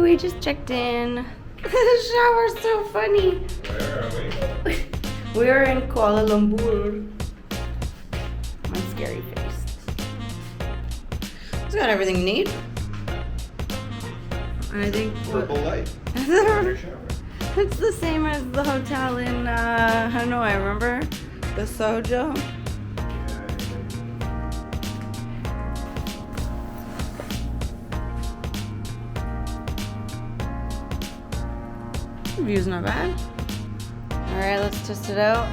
we just checked in. The shower's so funny. Where are we? We're in Kuala Lumpur. My scary face. It's got everything you need. And I think Purple light. it's the same as the hotel in Hanoi, remember? The Sojo. The view's not bad. Alright, let's test it out.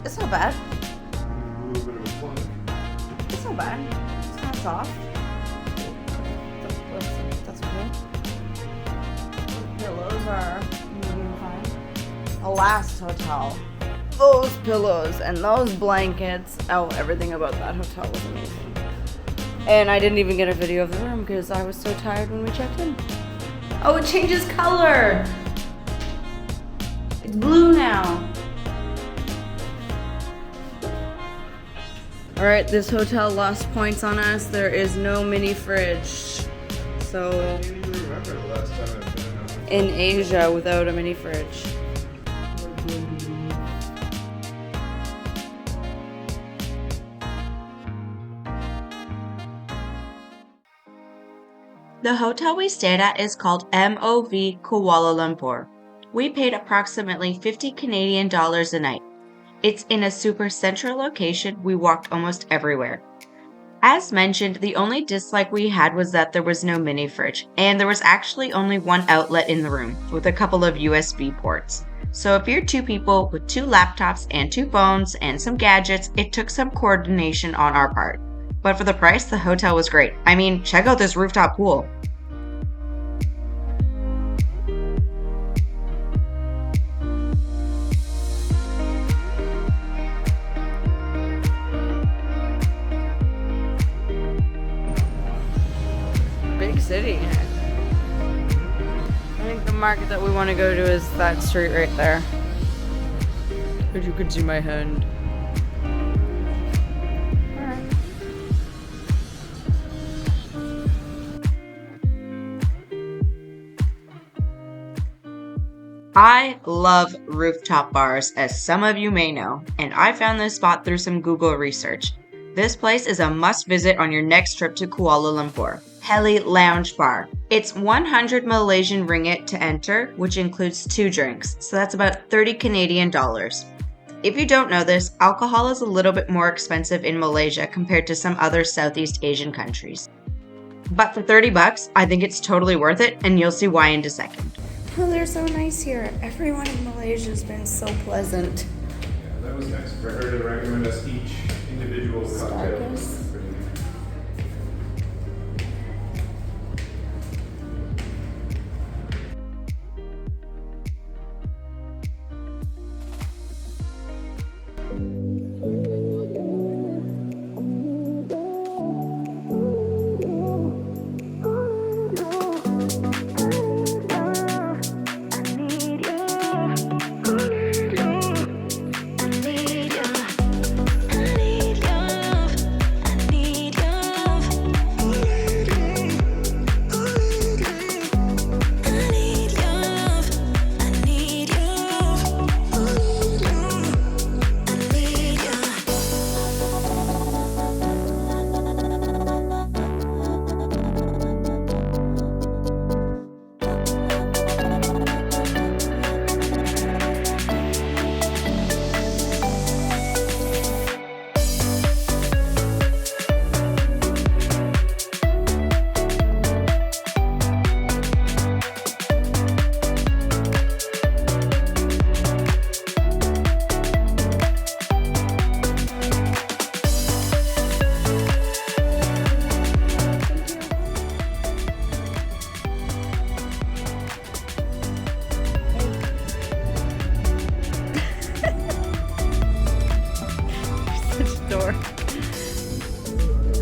It's not bad. A little bit of a plunk. It's not bad. It's not soft. That's cool. The pillows are medium fine. A last hotel. Those pillows and those blankets. Oh, everything about that hotel was amazing. And I didn't even get a video of the room because I was so tired when we checked in. Oh, it changes color. It's blue now. All right, this hotel lost points on us. There is no mini fridge. So I can't even remember the last time I've been in Asia without a mini fridge. The hotel we stayed at is called MOV Kuala Lumpur. We paid approximately 50 Canadian dollars a night. It's in a super central location. We walked almost everywhere. As mentioned, the only dislike we had was that there was no mini fridge, and there was actually only one outlet in the room with a couple of USB ports. So if you're two people with 2 laptops and 2 phones and some gadgets, it took some coordination on our part. But for the price, the hotel was great. I mean, check out this rooftop pool. Big city. I think the market that we want to go to is that street right there. If you could see my hand. I love rooftop bars, as some of you may know, and I found this spot through some Google research. This place is a must visit on your next trip to Kuala Lumpur. Heli Lounge Bar. It's 100 Malaysian ringgit to enter, which includes 2 drinks, so that's about 30 Canadian dollars. If you don't know this, alcohol is a little bit more expensive in Malaysia compared to some other Southeast Asian countries. But for 30 bucks, I think it's totally worth it, and you'll see why in a second. Oh, they're so nice here. Everyone in Malaysia has been so pleasant. Yeah, that was nice for her to recommend us each individual cocktail. Starkest.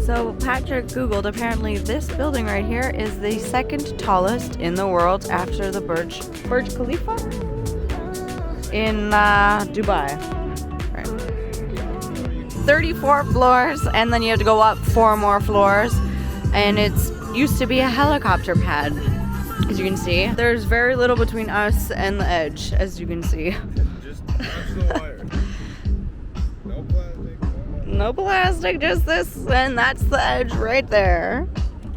So Patrick Googled, apparently this building right here is the second tallest in the world after the Burj Khalifa in Dubai. Right. 34 floors, and then you have to go up 4 more floors. and it's used to be a helicopter pad. As you can see, there's very little between us and the edge, as you can see. Just touch the wire. No plastic. No plastic, just this, and that's the edge right there.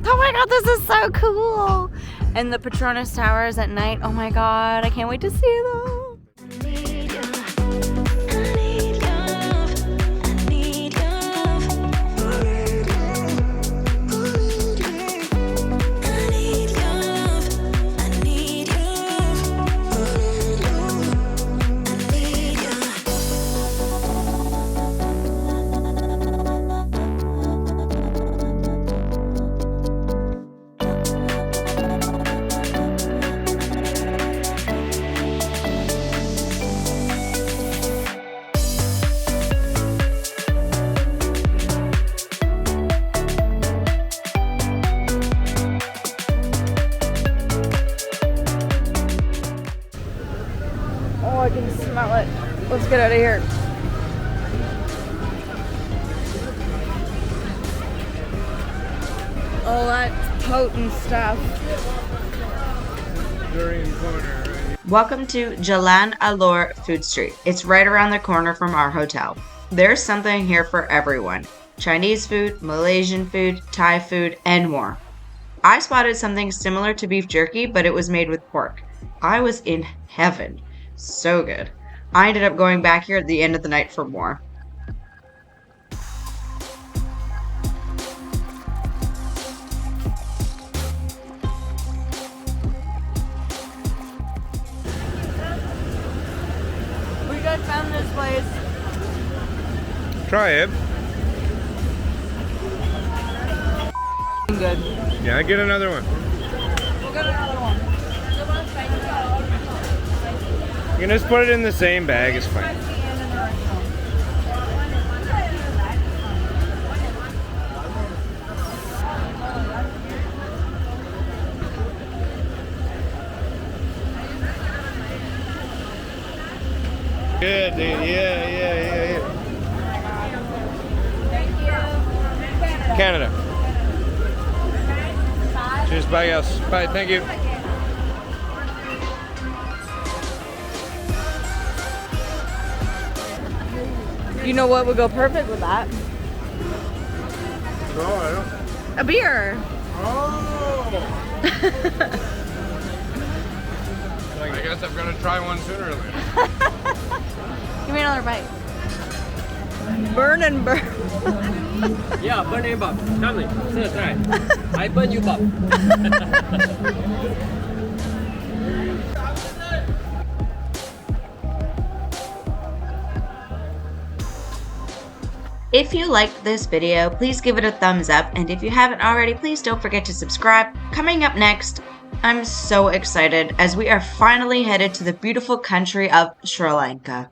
Oh my god, this is so cool! And the Petronas Towers at night, oh my god, I can't wait to see them. Oh, I can smell it. Let's get out of here. Oh, that's potent stuff. During corner, right? Welcome to Jalan Alor Food Street. It's right around the corner from our hotel. There's something here for everyone. Chinese food, Malaysian food, Thai food, and more. I spotted something similar to beef jerky, but it was made with pork. I was in heaven. So good. I ended up going back here at the end of the night for more. We just found this place. Try it. Good. Yeah, get another one. We'll get another one. You can just put it in the same bag, it's fine. Good, dude. Yeah. Thank you. Canada. Cheers, bye guys. Bye, thank you. You know what would go perfect with that? No, I don't. A beer. Oh! I guess I'm gonna try one sooner or later. Give me another bite. Burn and burn. Yeah, burn and bub. Come in, sir, try. I burn you bub. If you liked this video, please give it a thumbs up, and if you haven't already, please don't forget to subscribe. Coming up next, I'm so excited as we are finally headed to the beautiful country of Sri Lanka.